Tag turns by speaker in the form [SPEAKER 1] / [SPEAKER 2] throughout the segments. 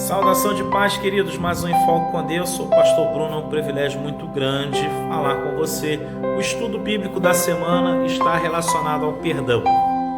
[SPEAKER 1] Saudação de paz, queridos, mais um Enfoque com Deus. Sou o pastor Bruno, é um privilégio muito grande falar com você. O estudo bíblico da semana está relacionado ao perdão,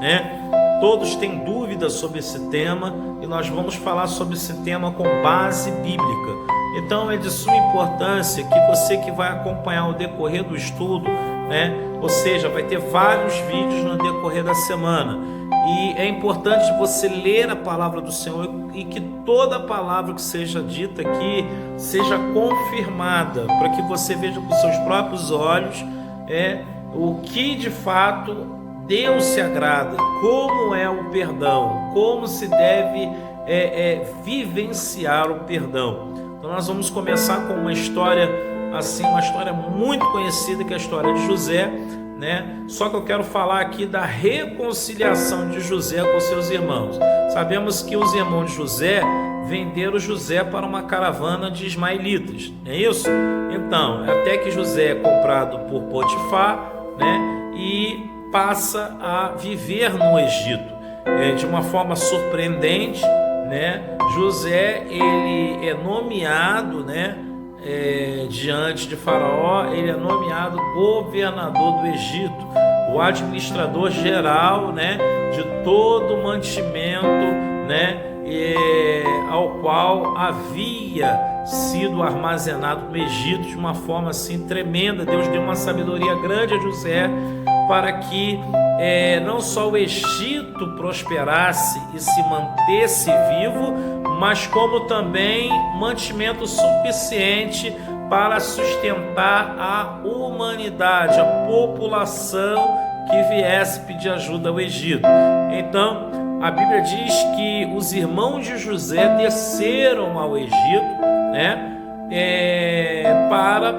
[SPEAKER 1] né? Todos têm dúvidas sobre esse tema e nós vamos falar sobre esse tema com base bíblica. Então é de suma importância que você que vai acompanhar o decorrer do estudo, né? Ou seja, vai ter vários vídeos no decorrer da semana. E é importante você ler a palavra do Senhor e que toda palavra que seja dita aqui seja confirmada, para que você veja com seus próprios olhos o que de fato Deus se agrada, como é o perdão, como se deve vivenciar o perdão. Então nós vamos começar com uma história assim, uma história muito conhecida, que é a história de José, né? Só que eu quero falar aqui da reconciliação de José com seus irmãos. Sabemos que os irmãos de José venderam José para uma caravana de ismaelitas, não é isso? Então, até que José é comprado por Potifar, né? E passa a viver no Egito, de uma forma surpreendente, né? José, ele é nomeado, né? Diante de Faraó, ele é nomeado governador do Egito, o administrador geral, né, de todo o mantimento, né, ao qual havia sido armazenado no Egito de uma forma assim tremenda. Deus deu uma sabedoria grande a José para que não só o Egito prosperasse e se mantesse vivo, mas como também mantimento suficiente para sustentar a humanidade, a população que viesse pedir ajuda ao Egito. Então, a Bíblia diz que os irmãos de José desceram ao Egito, né, para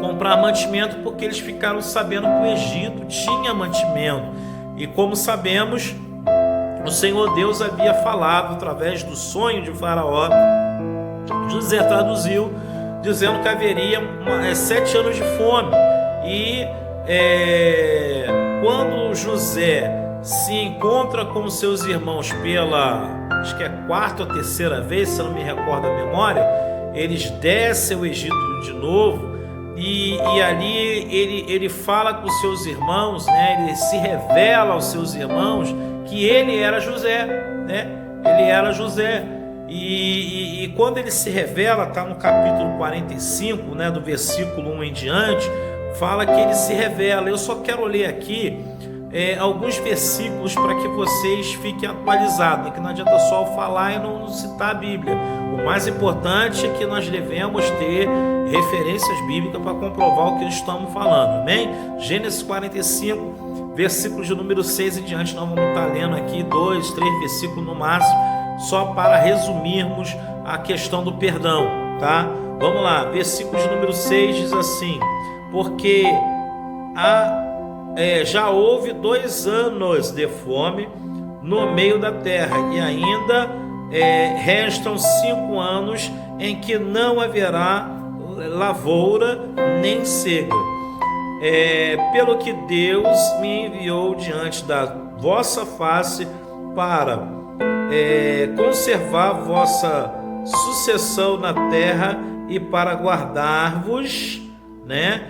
[SPEAKER 1] comprar mantimento, porque eles ficaram sabendo que o Egito tinha mantimento. E como sabemos, o Senhor Deus havia falado através do sonho de Faraó. José traduziu dizendo que haveria 7 anos de fome. E quando José se encontra com seus irmãos pela, acho que é quarta ou terceira vez, se eu não me recordo a memória, eles descem ao Egito de novo. E ali ele fala com seus irmãos, né? Ele se revela aos seus irmãos que ele era José, né? Ele era José. E quando ele se revela, está no capítulo 45, né, do versículo 1 em diante, fala que ele se revela. Eu só quero ler aqui alguns versículos para que vocês fiquem atualizados, né? Que não adianta só falar e não citar a Bíblia. O mais importante é que nós devemos ter referências bíblicas para comprovar o que estamos falando, amém? Gênesis 45, versículos de número 6 em diante. Nós vamos estar lendo aqui 2, 3 versículos no máximo, só para resumirmos a questão do perdão, tá? Vamos lá, versículo de número 6 diz assim: porque já houve 2 anos de fome no meio da terra, e ainda restam 5 anos em que não haverá lavoura nem cega. Pelo que Deus me enviou diante da vossa face para conservar vossa sucessão na terra e para guardar-vos, né,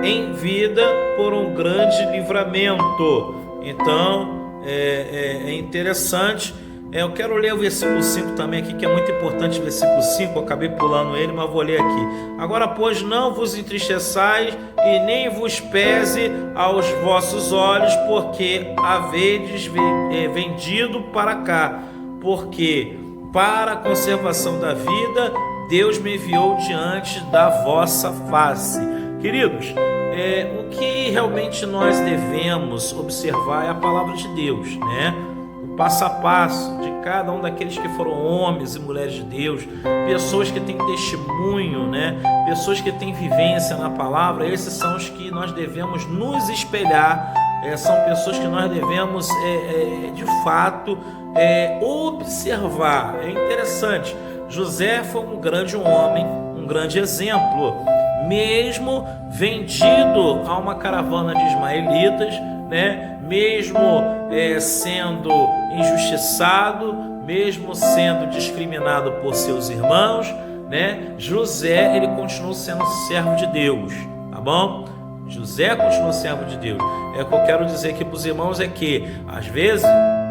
[SPEAKER 1] em vida por um grande livramento. Então é interessante. Eu quero ler o versículo 5 também aqui, que é muito importante. Versículo 5, eu acabei pulando ele, mas vou ler aqui. Agora, pois, não vos entristeçais e nem vos pese aos vossos olhos, porque havedes vendido para cá, porque para a conservação da vida Deus me enviou diante da vossa face. Queridos, o que realmente nós devemos observar é a palavra de Deus, né? O passo a passo de cada um daqueles que foram homens e mulheres de Deus, pessoas que têm testemunho, né? Pessoas que têm vivência na palavra. Esses são os que nós devemos nos espelhar, são pessoas que nós devemos de fato observar. É interessante, José foi um grande homem, um grande exemplo, mesmo vendido a uma caravana de ismaelitas, né? Mesmo sendo injustiçado, mesmo sendo discriminado por seus irmãos, né? José, ele continuou sendo servo de Deus, tá bom? José continuou servo de Deus. O que eu quero dizer aqui para os irmãos é que, às vezes,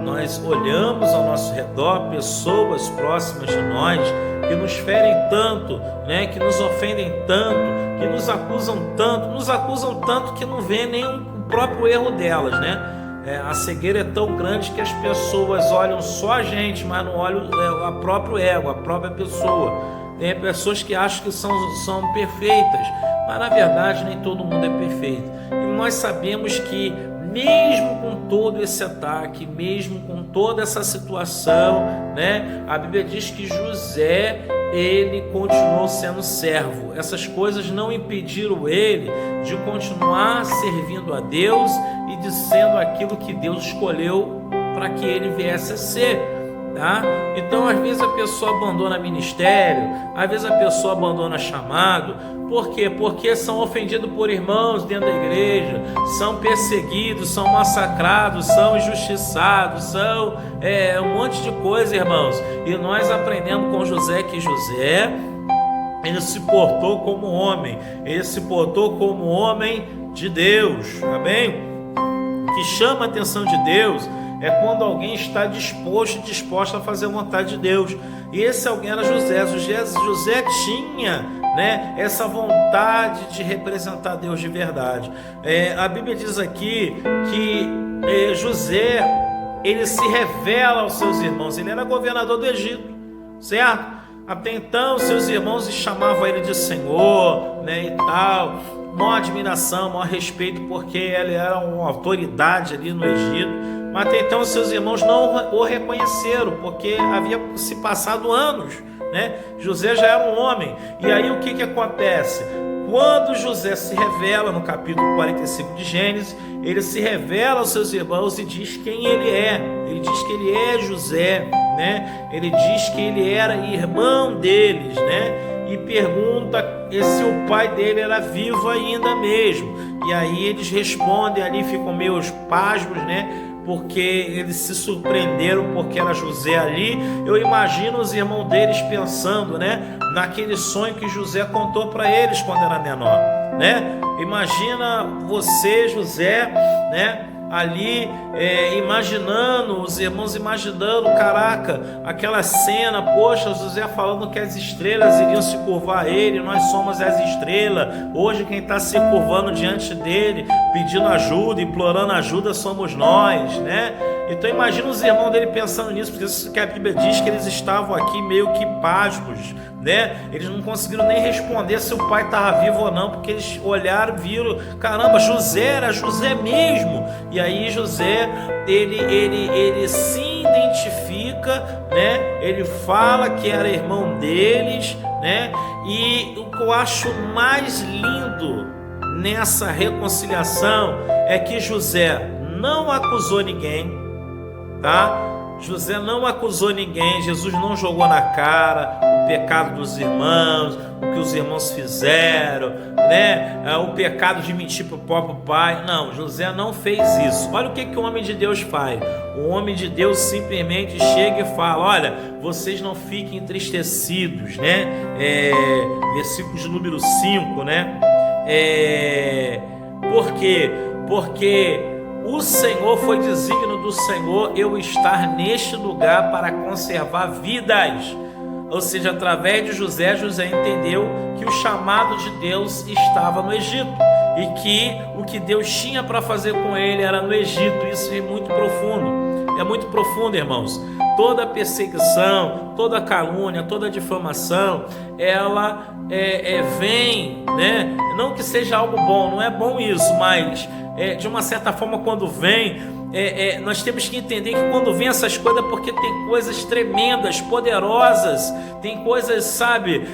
[SPEAKER 1] nós olhamos ao nosso redor pessoas próximas de nós que nos ferem tanto, né? Que nos ofendem tanto, que nos acusam tanto que não vê nem o próprio erro delas, né? A cegueira é tão grande que as pessoas olham só a gente, mas não olham o próprio ego, a própria pessoa. Tem pessoas que acham que são perfeitas, mas na verdade nem todo mundo é perfeito. E nós sabemos que mesmo com todo esse ataque, mesmo com toda essa situação, né, a Bíblia diz que José, ele continuou sendo servo. Essas coisas não impediram ele de continuar servindo a Deus e de sendo aquilo que Deus escolheu para que ele viesse a ser. Tá? Então, às vezes a pessoa abandona ministério, às vezes a pessoa abandona chamado. Por quê? Porque são ofendidos por irmãos dentro da igreja, são perseguidos, são massacrados, são injustiçados, são um monte de coisa, irmãos. E nós aprendemos com José que José, ele se portou como homem, ele se portou como homem de Deus, amém? O que chama a atenção de Deus é quando alguém está disposto a fazer a vontade de Deus. E esse alguém era José. José tinha, né, essa vontade de representar Deus de verdade. A Bíblia diz aqui que José, ele se revela aos seus irmãos. Ele era governador do Egito, certo? Até então seus irmãos chamavam ele de Senhor, né, e tal. Maior admiração, maior respeito, porque ele era uma autoridade ali no Egito. Mas até então seus irmãos não o reconheceram, porque havia se passado anos, né? José já era um homem. E aí o que acontece? Quando José se revela no capítulo 45 de Gênesis, ele se revela aos seus irmãos e diz quem ele é. Ele diz que ele é José, né? Ele diz que ele era irmão deles, né? E pergunta se o pai dele era vivo ainda mesmo. E aí eles respondem ali, ficam meio pasmos, né? Porque eles se surpreenderam porque era José ali. Eu imagino os irmãos deles pensando, né, naquele sonho que José contou para eles quando era menor, né? Imagina você, José, né, ali imaginando, os irmãos imaginando, caraca, aquela cena, poxa, José falando que as estrelas iriam se curvar a ele, nós somos as estrelas, hoje quem está se curvando diante dele, pedindo ajuda, implorando ajuda, somos nós, né? Então imagina os irmãos dele pensando nisso, porque isso que a Bíblia diz que eles estavam aqui meio que pasmos, né? Eles não conseguiram nem responder se o pai estava vivo ou não, porque eles olharam, viram, caramba, José era José mesmo. E aí José, ele se identifica, né? Ele fala que era irmão deles, né? E o que eu acho mais lindo nessa reconciliação é que José não acusou ninguém, tá? José não acusou ninguém, Jesus não jogou na cara o pecado dos irmãos, o que os irmãos fizeram, né? O pecado de mentir para o próprio pai. Não, José não fez isso. Olha o que o homem de Deus faz. O homem de Deus simplesmente chega e fala: olha, vocês não fiquem entristecidos, né? Versículo de número 5, né? Por quê? Porque o Senhor, foi desígnio do Senhor eu estar neste lugar para conservar vidas. Ou seja, através de José, José entendeu que o chamado de Deus estava no Egito e que o que Deus tinha para fazer com ele era no Egito. Isso é muito profundo, irmãos. Toda perseguição, toda calúnia, toda difamação, ela vem, né? Não que seja algo bom, não é bom isso, mas de uma certa forma, quando vem, nós temos que entender que quando vem essas coisas é porque tem coisas tremendas, poderosas, tem coisas, sabe,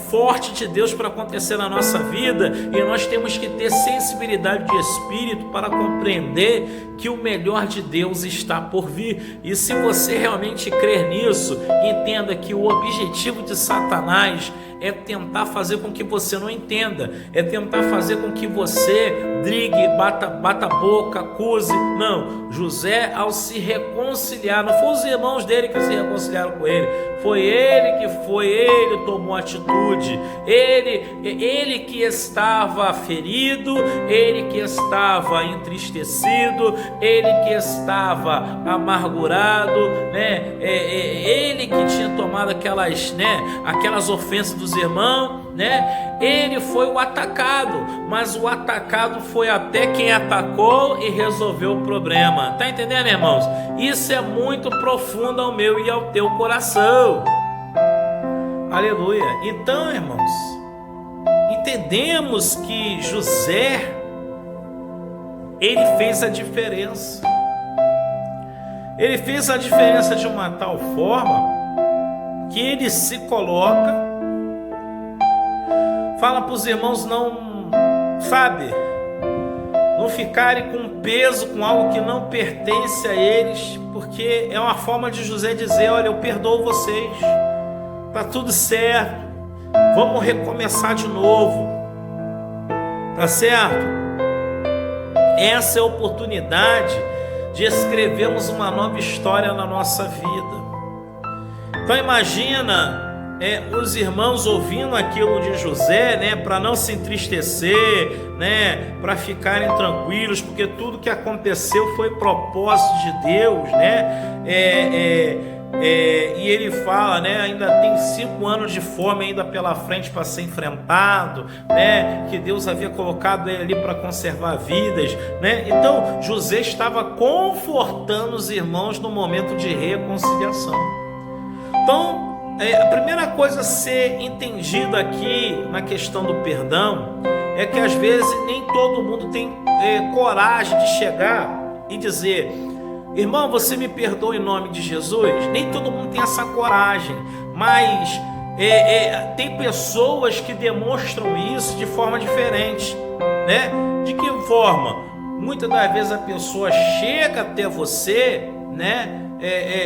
[SPEAKER 1] forte de Deus para acontecer na nossa vida, e nós temos que ter sensibilidade de espírito para compreender que o melhor de Deus está por vir. E se você realmente crer nisso, entenda que o objetivo de Satanás é tentar fazer com que você não entenda, é tentar fazer com que você brigue, bata a boca, acuse. Não, José, ao se reconciliar, não foram os irmãos dele que se reconciliaram com ele, foi ele tomou atitude, ele que estava ferido, ele que estava entristecido, ele que estava amargurado, né? Ele que tinha tomado aquelas ofensas dos irmãos, né? Ele foi o atacado, mas o atacado foi até quem atacou e resolveu o problema. Tá entendendo, irmãos? Isso é muito profundo ao meu e ao teu coração. Aleluia. Então, irmãos, entendemos que José, ele fez a diferença. Ele fez a diferença de uma tal forma que ele se coloca, fala para os irmãos não ficarem com peso, com algo que não pertence a eles, porque é uma forma de José dizer: olha, eu perdoo vocês, tá tudo certo, vamos recomeçar de novo, tá certo? Essa é a oportunidade de escrevermos uma nova história na nossa vida. Então imagina os irmãos ouvindo aquilo de José, né, para não se entristecer, né, para ficarem tranquilos, porque tudo que aconteceu foi propósito de Deus, né? E ele fala, né, ainda tem 5 anos de fome ainda pela frente para ser enfrentado, né, que Deus havia colocado ele ali para conservar vidas, né? Então José estava confortando os irmãos no momento de reconciliação. Então a primeira coisa a ser entendida aqui na questão do perdão é que às vezes nem todo mundo tem coragem de chegar e dizer: irmão, você me perdoa em nome de Jesus? Nem todo mundo tem essa coragem, mas tem pessoas que demonstram isso de forma diferente, né? De que forma? Muitas das vezes a pessoa chega até você, né?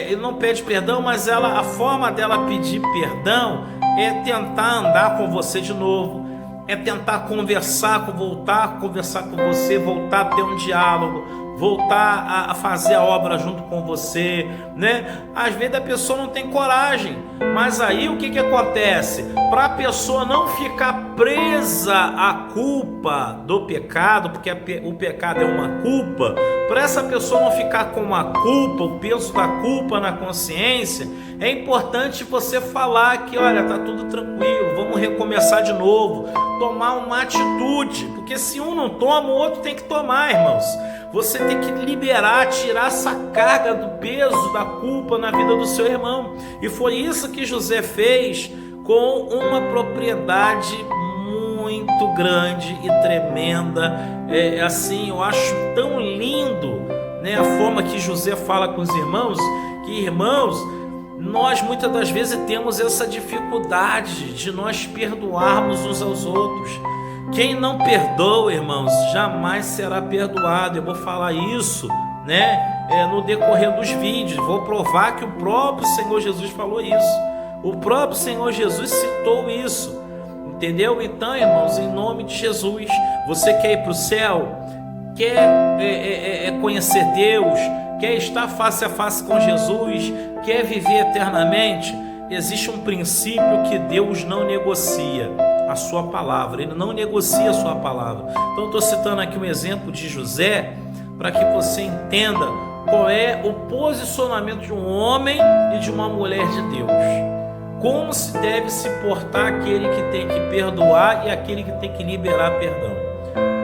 [SPEAKER 1] E não pede perdão, mas a forma dela pedir perdão é tentar andar com você de novo, é tentar voltar a conversar com você, voltar a ter um diálogo, voltar a fazer a obra junto com você, né? Às vezes a pessoa não tem coragem, mas aí o que acontece? Para a pessoa não ficar presa à culpa do pecado, porque o pecado é uma culpa, para essa pessoa não ficar com a culpa, o peso da culpa na consciência, é importante você falar que, olha, tá tudo tranquilo, vamos recomeçar de novo, tomar uma atitude, porque se um não toma, o outro tem que tomar, irmãos. Você tem que liberar, tirar essa carga do peso da culpa na vida do seu irmão. E foi isso que José fez com uma propriedade muito grande e tremenda. Assim, eu acho tão lindo, né, a forma que José fala com os irmãos, que irmãos, nós muitas das vezes temos essa dificuldade de nós perdoarmos uns aos outros. Quem não perdoa, irmãos, jamais será perdoado. Eu vou falar isso, né, no decorrer dos vídeos. Vou provar que o próprio Senhor Jesus falou isso. O próprio Senhor Jesus citou isso. Entendeu? Então, irmãos, em nome de Jesus, você quer ir para o céu? Quer conhecer Deus? Quer estar face a face com Jesus? Quer viver eternamente? Existe um princípio que Deus não negocia: a sua palavra. Ele não negocia a sua palavra. Então eu estou citando aqui um exemplo de José para que você entenda qual é o posicionamento de um homem e de uma mulher de Deus. Como se deve se portar aquele que tem que perdoar e aquele que tem que liberar perdão.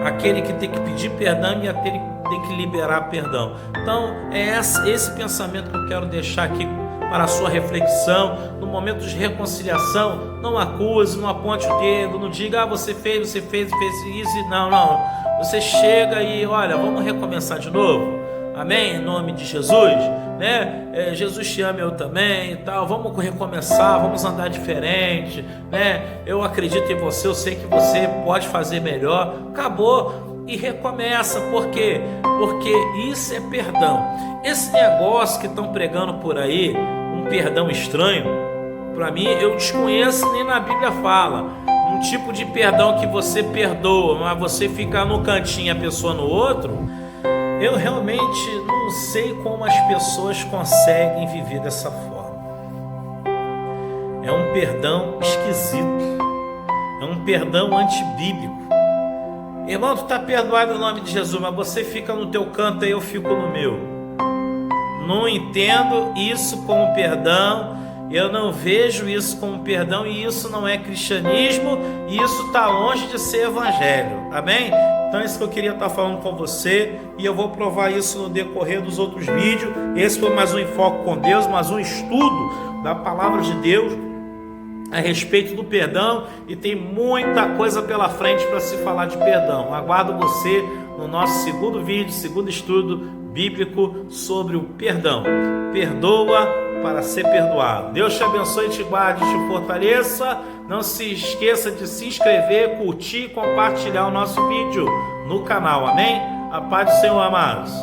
[SPEAKER 1] Aquele que tem que pedir perdão e aquele que tem que liberar perdão. Então é esse pensamento que eu quero deixar aqui para a sua reflexão. No momento de reconciliação, não acuse, não aponte o dedo, não diga: você fez isso. Não. Você chega e, olha, vamos recomeçar de novo. Amém? Em nome de Jesus, né? Jesus te ama, eu também e tal. Vamos recomeçar, vamos andar diferente, né? Eu acredito em você, eu sei que você pode fazer melhor. Acabou e recomeça. Por quê? Porque isso é perdão. Esse negócio que estão pregando por aí, um perdão estranho, Para mim, eu desconheço, nem na Bíblia fala. Um tipo de perdão que você perdoa, mas você fica no cantinho e a pessoa no outro. Eu realmente não sei como as pessoas conseguem viver dessa forma. É um perdão esquisito. É um perdão antibíblico. Irmão, tu está perdoado em nome de Jesus, mas você fica no teu canto e eu fico no meu. Não entendo isso como perdão. Eu não vejo isso como perdão, e isso não é cristianismo, e isso está longe de ser evangelho, amém? Então é isso que eu queria estar falando com você, e eu vou provar isso no decorrer dos outros vídeos. Esse foi mais um Enfoque com Deus, mais um estudo da palavra de Deus a respeito do perdão, e tem muita coisa pela frente para se falar de perdão. Aguardo você no nosso segundo vídeo, segundo estudo bíblico sobre o perdão. Perdoa para ser perdoado. Deus te abençoe, te guarde, te fortaleça. Não se esqueça de se inscrever, curtir e compartilhar o nosso vídeo no canal, amém? A paz do Senhor, amados.